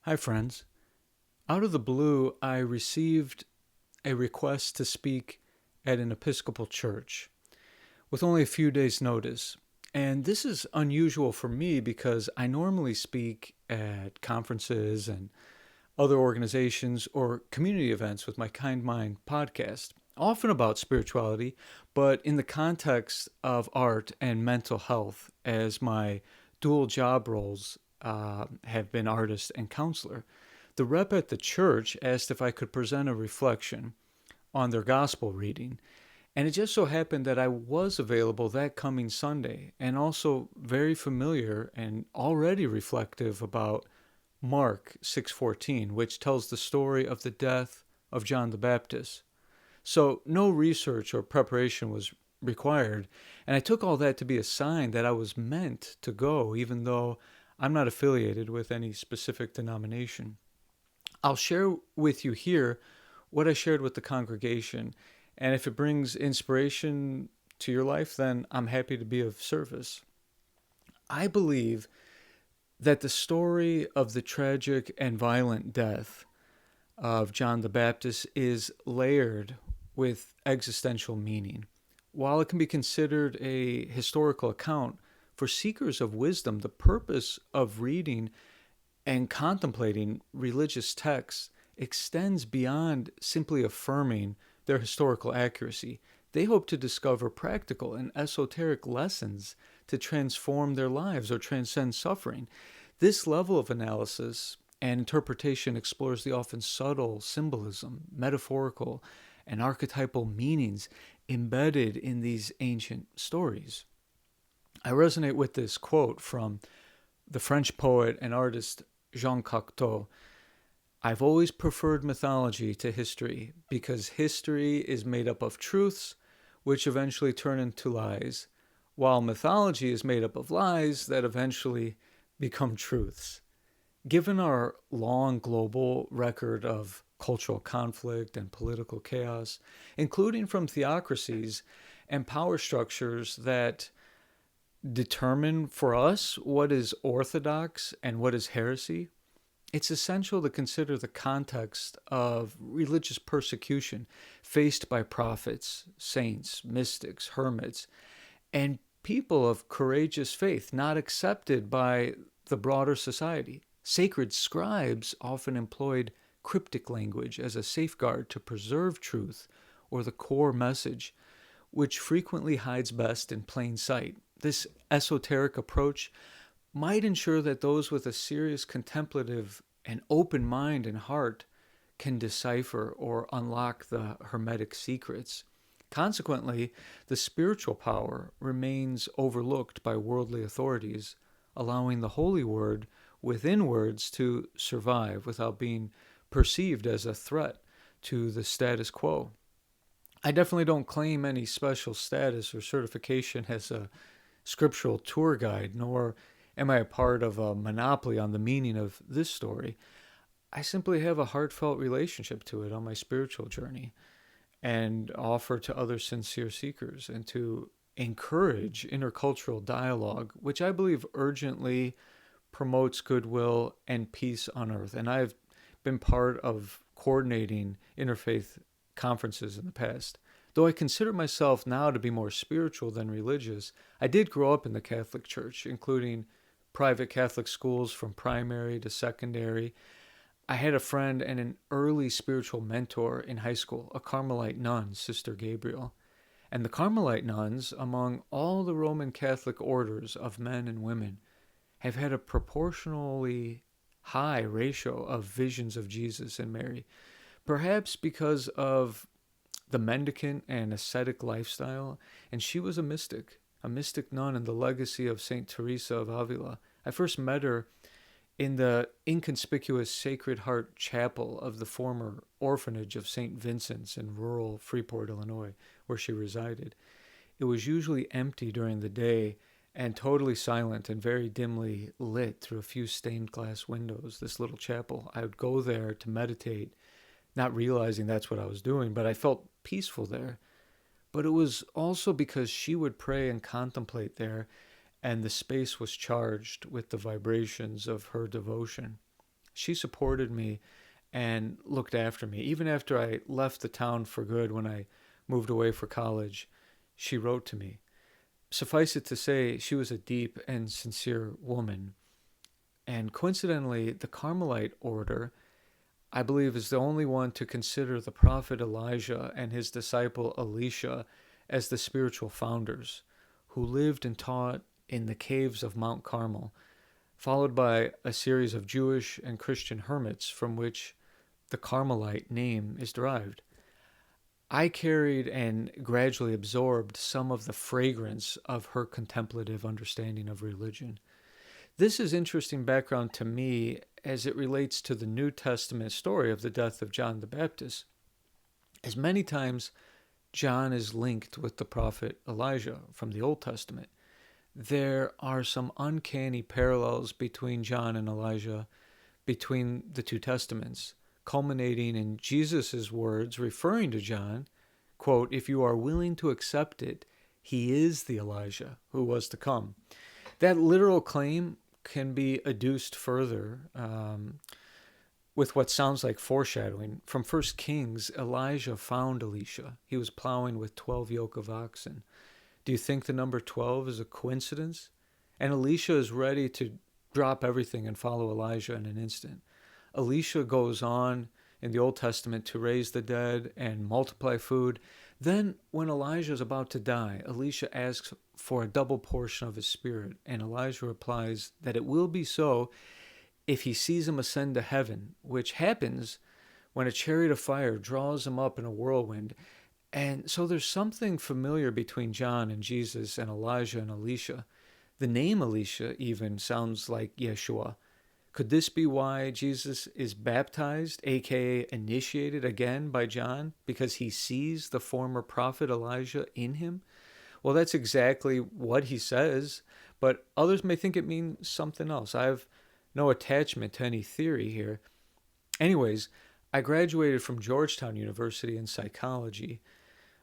Hi, friends. Out of the blue, I received a request to speak at an Episcopal church with only a few days' notice. And this is unusual for me because I normally speak at conferences and other organizations or community events with my Kind Mind podcast, often about spirituality, but in the context of art and mental health, as my dual job roles have been artist and counselor. The rep at the church asked if I could present a reflection on their gospel reading. And it just so happened that I was available that coming Sunday and also very familiar and already reflective about Mark 6:14, which tells the story of the death of John the Baptist. So no research or preparation was required, and I took all that to be a sign that I was meant to go even though I'm not affiliated with any specific denomination. I'll share with you here what I shared with the congregation, and if it brings inspiration to your life, then I'm happy to be of service. I believe that the story of the tragic and violent death of John the Baptist is layered with existential meaning. While it can be considered a historical account, for seekers of wisdom, the purpose of reading and contemplating religious texts extends beyond simply affirming their historical accuracy. They hope to discover practical and esoteric lessons to transform their lives or transcend suffering. This level of analysis and interpretation explores the often subtle symbolism, metaphorical, and archetypal meanings embedded in these ancient stories. I resonate with this quote from the French poet and artist Jean Cocteau. I've always preferred mythology to history because history is made up of truths which eventually turn into lies, while mythology is made up of lies that eventually become truths. Given our long global record of cultural conflict and political chaos, including from theocracies and power structures that determine for us what is orthodox and what is heresy, it's essential to consider the context of religious persecution faced by prophets, saints, mystics, hermits, and people of courageous faith not accepted by the broader society. Sacred scribes often employed cryptic language as a safeguard to preserve truth or the core message, which frequently hides best in plain sight. This esoteric approach might ensure that those with a serious contemplative and open mind and heart can decipher or unlock the hermetic secrets. Consequently, the spiritual power remains overlooked by worldly authorities, allowing the holy word within words to survive without being perceived as a threat to the status quo. I definitely don't claim any special status or certification as a scriptural tour guide, nor am I a part of a monopoly on the meaning of this story. I simply have a heartfelt relationship to it on my spiritual journey and offer to other sincere seekers and to encourage intercultural dialogue, which I believe urgently promotes goodwill and peace on earth. And I've been part of coordinating interfaith conferences in the past. Though I consider myself now to be more spiritual than religious, I did grow up in the Catholic Church, including private Catholic schools from primary to secondary. I had a friend and an early spiritual mentor in high school, a Carmelite nun, Sister Gabriel. And the Carmelite nuns, among all the Roman Catholic orders of men and women, have had a proportionally high ratio of visions of Jesus and Mary, perhaps because of the mendicant and ascetic lifestyle, and she was a mystic nun in the legacy of St. Teresa of Avila. I first met her in the inconspicuous Sacred Heart Chapel of the former orphanage of St. Vincent's in rural Freeport, Illinois, where she resided. It was usually empty during the day and totally silent and very dimly lit through a few stained glass windows, this little chapel. I would go there to meditate, not realizing that's what I was doing, but I felt peaceful there. But it was also because she would pray and contemplate there, and the space was charged with the vibrations of her devotion. She supported me and looked after me. Even after I left the town for good when I moved away for college, she wrote to me. Suffice it to say, she was a deep and sincere woman. And coincidentally, the Carmelite order, I believe, is the only one to consider the prophet Elijah and his disciple Elisha as the spiritual founders, who lived and taught in the caves of Mount Carmel, followed by a series of Jewish and Christian hermits from which the Carmelite name is derived. I carried and gradually absorbed some of the fragrance of her contemplative understanding of religion. This is interesting background to me as it relates to the New Testament story of the death of John the Baptist, as many times John is linked with the prophet Elijah from the Old Testament. There are some uncanny parallels between John and Elijah, between the two testaments, culminating in Jesus' words referring to John, quote, "If you are willing to accept it, he is the Elijah who was to come." That literal claim can be adduced further with what sounds like foreshadowing. From 1 Kings, Elijah found Elisha. He was plowing with 12 yoke of oxen. Do you think the number 12 is a coincidence? And Elisha is ready to drop everything and follow Elijah in an instant. Elisha goes on in the Old Testament to raise the dead and multiply food. Then, when Elijah is about to die, Elisha asks for a double portion of his spirit, and Elijah replies that it will be so if he sees him ascend to heaven, which happens when a chariot of fire draws him up in a whirlwind. And so there's something familiar between John and Jesus and Elijah and Elisha. The name Elisha even sounds like Yeshua. Could this be why Jesus is baptized, aka initiated again by John, because he sees the former prophet Elijah in him? Well, that's exactly what he says, but others may think it means something else. I have no attachment to any theory here. Anyways, I graduated from Georgetown University in psychology,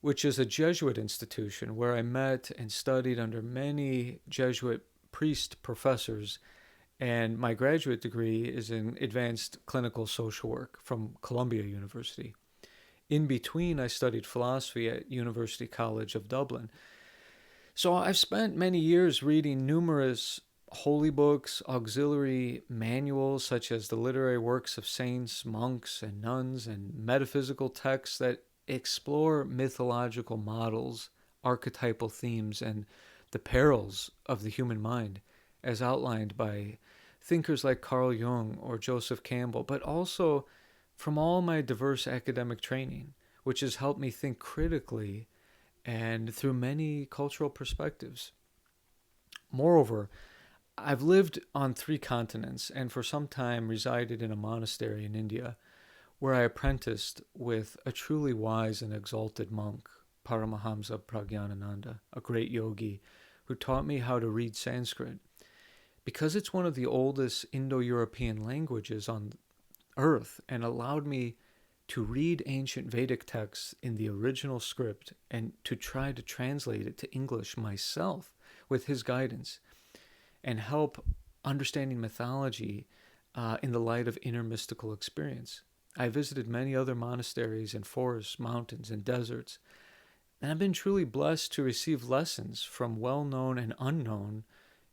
which is a Jesuit institution where I met and studied under many Jesuit priest professors, and my graduate degree is in advanced clinical social work from Columbia University. In between, I studied philosophy at University College of Dublin. So I've spent many years reading numerous holy books, auxiliary manuals such as the literary works of saints, monks, and nuns, and metaphysical texts that explore mythological models, archetypal themes, and the perils of the human mind, as outlined by thinkers like Carl Jung or Joseph Campbell, but also from all my diverse academic training, which has helped me think critically and through many cultural perspectives. Moreover, I've lived on 3 continents and for some time resided in a monastery in India where I apprenticed with a truly wise and exalted monk, Paramahamsa Pragyanananda, a great yogi who taught me how to read Sanskrit. Because it's one of the oldest Indo-European languages on earth and allowed me to read ancient Vedic texts in the original script and to try to translate it to English myself with his guidance and help understanding mythology in the light of inner mystical experience. I visited many other monasteries and forests, mountains, and deserts, and I've been truly blessed to receive lessons from well-known and unknown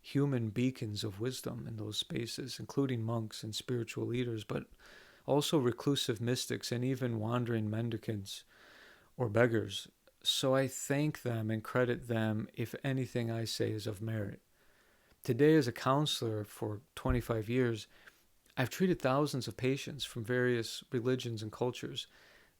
human beacons of wisdom in those spaces, including monks and spiritual leaders, but also reclusive mystics and even wandering mendicants or beggars. So I thank them and credit them if anything I say is of merit. Today, as a counselor for 25 years, I've treated thousands of patients from various religions and cultures.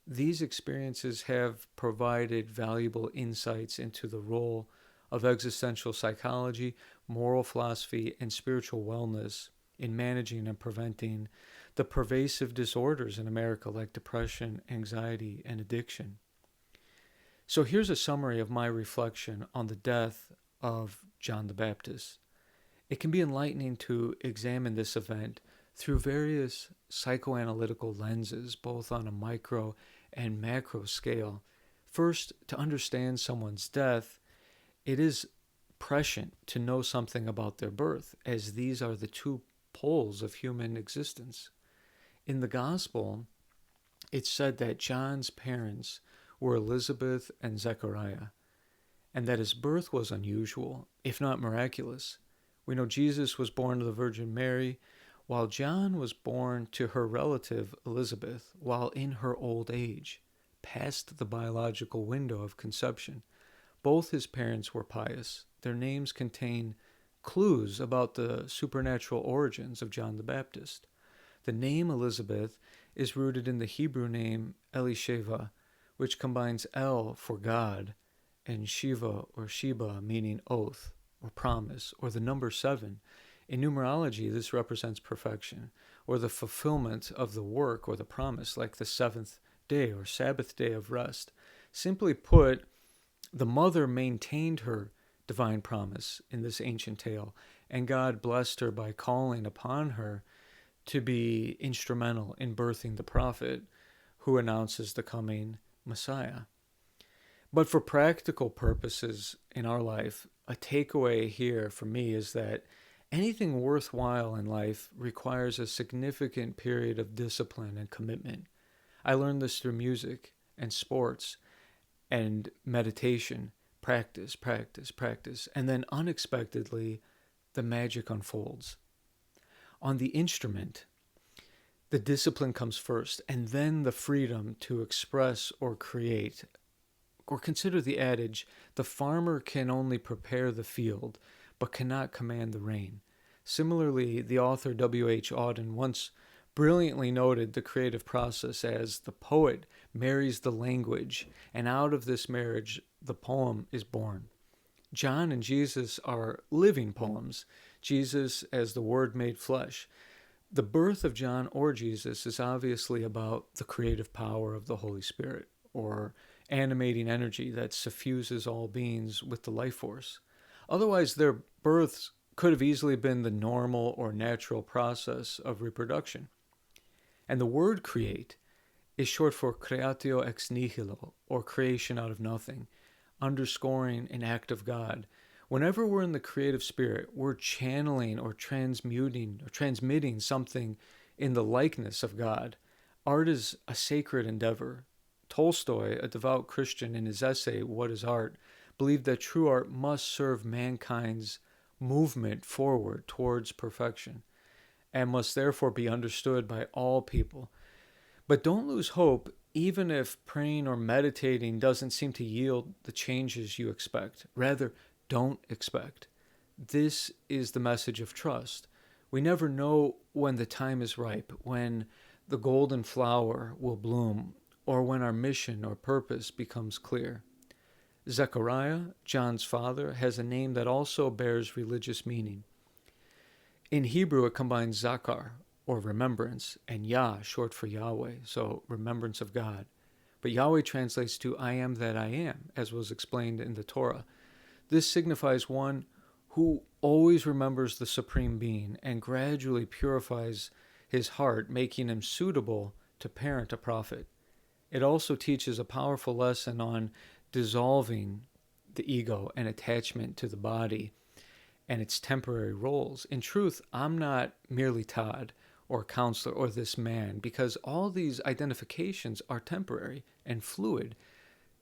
These experiences have provided valuable insights into the role of existential psychology, moral philosophy, and spiritual wellness in managing and preventing the pervasive disorders in America like depression, anxiety, and addiction. So here's a summary of my reflection on the death of John the Baptist. It can be enlightening to examine this event through various psychoanalytical lenses, both on a micro and macro scale. First, to understand someone's death, it is prescient to know something about their birth, as these are the 2 poles of human existence. In the gospel, it's said that John's parents were Elizabeth and Zechariah, and that his birth was unusual, if not miraculous. We know Jesus was born to the Virgin Mary, while John was born to her relative Elizabeth while in her old age, past the biological window of conception. Both his parents were pious. Their names contain clues about the supernatural origins of John the Baptist. The name Elizabeth is rooted in the Hebrew name Elisheva, which combines El for God and Shiva or Sheba, meaning oath or promise, or the number 7. In numerology, this represents perfection, or the fulfillment of the work or the promise, like the 7th day or Sabbath day of rest. Simply put, the mother maintained her divine promise in this ancient tale, and God blessed her by calling upon her to be instrumental in birthing the prophet who announces the coming Messiah. But for practical purposes in our life, a takeaway here for me is that anything worthwhile in life requires a significant period of discipline and commitment. I learned this through music and sports and meditation, practice, practice, practice, and then unexpectedly, the magic unfolds. On the instrument, the discipline comes first, and then the freedom to express or create. Or consider the adage, the farmer can only prepare the field, but cannot command the rain. Similarly, the author W.H. Auden once brilliantly noted the creative process as the poet marries the language, and out of this marriage, the poem is born. John and Jesus are living poems, Jesus as the Word made flesh. The birth of John or Jesus is obviously about the creative power of the Holy Spirit, or animating energy that suffuses all beings with the life force. Otherwise, their births could have easily been the normal or natural process of reproduction. And the word create is short for creatio ex nihilo, or creation out of nothing, underscoring an act of God. Whenever we're in the creative spirit, we're channeling or transmuting or transmitting something in the likeness of God. Art is a sacred endeavor. Tolstoy, a devout Christian, in his essay, What is Art?, believed that true art must serve mankind's movement forward towards perfection, and must therefore be understood by all people. But don't lose hope, even if praying or meditating doesn't seem to yield the changes you expect. Rather, don't expect. This is the message of trust. We never know when the time is ripe, when the golden flower will bloom, or when our mission or purpose becomes clear. Zechariah, John's father, has a name that also bears religious meaning. In Hebrew, it combines zakar, or remembrance, and Yah, short for Yahweh, so remembrance of God. But Yahweh translates to I am that I am, as was explained in the Torah. This signifies one who always remembers the Supreme Being and gradually purifies his heart, making him suitable to parent a prophet. It also teaches a powerful lesson on dissolving the ego and attachment to the body and its temporary roles. In truth, I'm not merely Todd or counselor or this man, because all these identifications are temporary and fluid.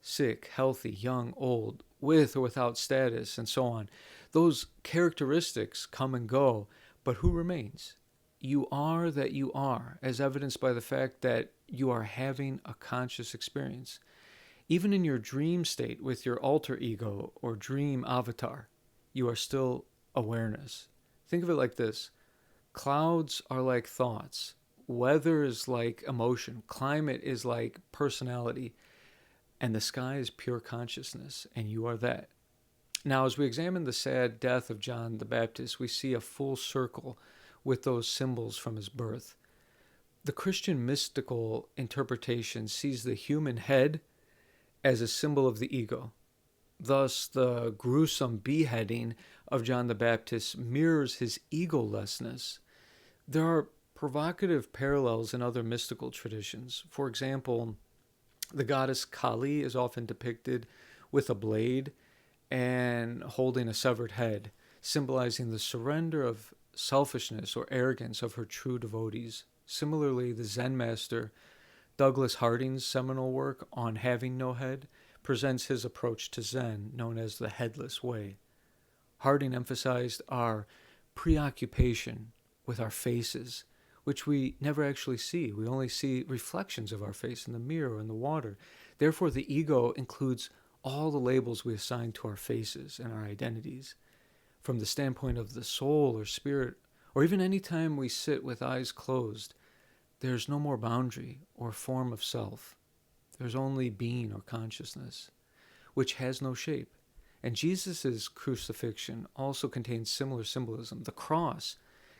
Sick, healthy, young, old, with or without status, and so on. Those characteristics come and go, but who remains? You are that you are, as evidenced by the fact that you are having a conscious experience. Even in your dream state with your alter ego or dream avatar, you are still awareness. Think of it like this. Clouds are like thoughts. Weather is like emotion. Climate is like personality. And the sky is pure consciousness, and you are that. Now, as we examine the sad death of John the Baptist, we see a full circle with those symbols from his birth. The Christian mystical interpretation sees the human head as a symbol of the ego. Thus, the gruesome beheading of John the Baptist mirrors his egolessness. There are provocative parallels in other mystical traditions. For example, the goddess Kali is often depicted with a blade and holding a severed head, symbolizing the surrender of selfishness or arrogance of her true devotees. Similarly, the Zen master Douglas Harding's seminal work on having no head presents his approach to Zen, known as the headless way. Harding emphasized our preoccupation with our faces, which we never actually see. We only see reflections of our face in the mirror or in the water. Therefore, the ego includes all the labels we assign to our faces and our identities. From the standpoint of the soul or spirit, or even any time we sit with eyes closed, there's no more boundary or form of self. There's only being or consciousness, which has no shape. And Jesus' crucifixion also contains similar symbolism. The cross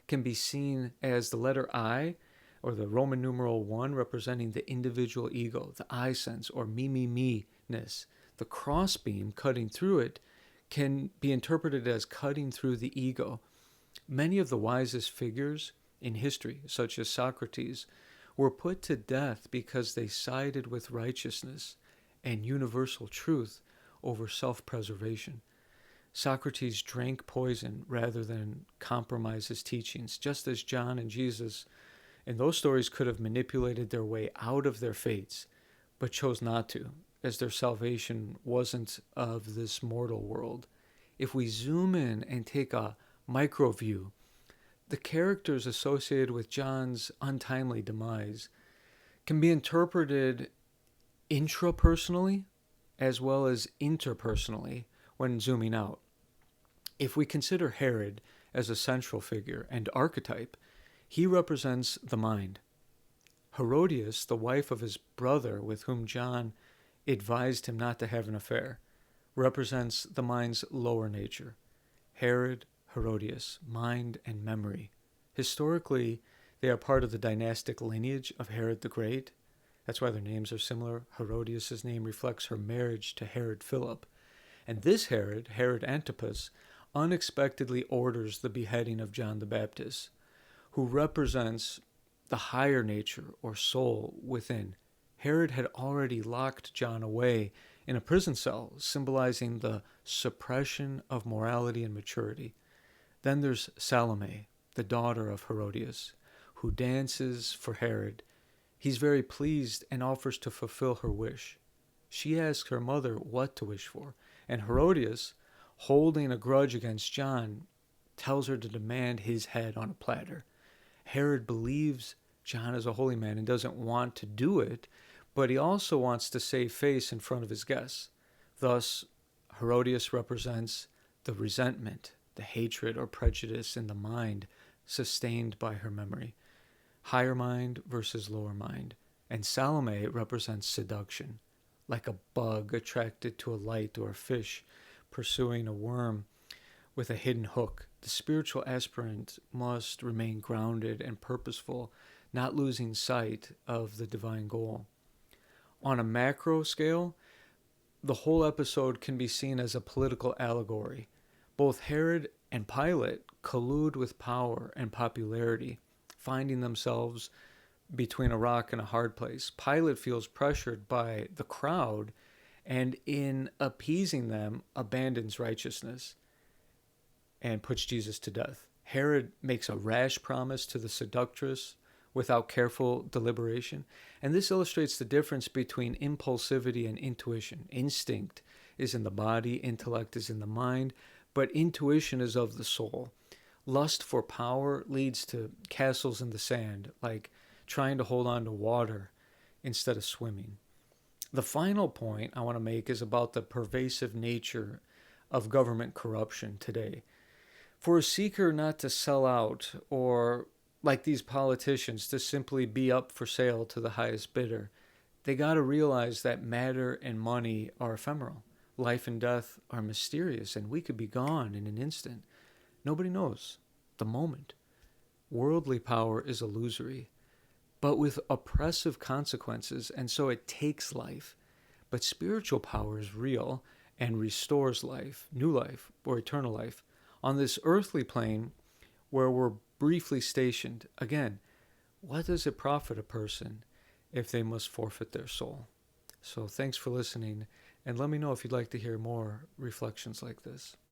can be seen as the letter I, or the Roman numeral 1, representing the individual ego, the I sense, or me-ness. The crossbeam cutting through it can be interpreted as cutting through the ego. Many of the wisest figures in history, such as Socrates, were put to death because they sided with righteousness and universal truth over self-preservation. Socrates drank poison rather than compromise his teachings, just as John and Jesus in those stories could have manipulated their way out of their fates, but chose not to, as their salvation wasn't of this mortal world. If we zoom in and take a micro view, the characters associated with John's untimely demise can be interpreted intrapersonally as well as interpersonally when zooming out. If we consider Herod as a central figure and archetype, he represents the mind. Herodias, the wife of his brother with whom John advised him not to have an affair, represents the mind's lower nature. Herod, Herodias, mind and memory. Historically, they are part of the dynastic lineage of Herod the Great. That's why their names are similar. Herodias' name reflects her marriage to Herod Philip. And this Herod, Herod Antipas, unexpectedly orders the beheading of John the Baptist, who represents the higher nature or soul within. Herod had already locked John away in a prison cell, symbolizing the suppression of morality and maturity. Then there's Salome, the daughter of Herodias, who dances for Herod. He's very pleased and offers to fulfill her wish. She asks her mother what to wish for, and Herodias, holding a grudge against John, tells her to demand his head on a platter. Herod believes John is a holy man and doesn't want to do it, but he also wants to save face in front of his guests. Thus, Herodias represents the resentment, the hatred or prejudice in the mind sustained by her memory. Higher mind versus lower mind. And Salome represents seduction, like a bug attracted to a light or a fish pursuing a worm with a hidden hook. The spiritual aspirant must remain grounded and purposeful, not losing sight of the divine goal. On a macro scale, the whole episode can be seen as a political allegory. Both Herod and Pilate collude with power and popularity, finding themselves between a rock and a hard place. Pilate feels pressured by the crowd and in appeasing them abandons righteousness and puts Jesus to death. Herod makes a rash promise to the seductress without careful deliberation. And this illustrates the difference between impulsivity and intuition. Instinct is in the body, intellect is in the mind, but intuition is of the soul. Lust for power leads to castles in the sand, like trying to hold on to water instead of swimming. The final point I want to make is about the pervasive nature of government corruption today. For a seeker not to sell out, or like these politicians, to simply be up for sale to the highest bidder, they got to realize that matter and money are ephemeral. Life and death are mysterious, and we could be gone in an instant. Nobody knows the moment. Worldly power is illusory, but with oppressive consequences, and so it takes life. But spiritual power is real and restores life, new life, or eternal life. On this earthly plane, where we're briefly stationed, again, what does it profit a person if they must forfeit their soul? So thanks for listening, and let me know if you'd like to hear more reflections like this.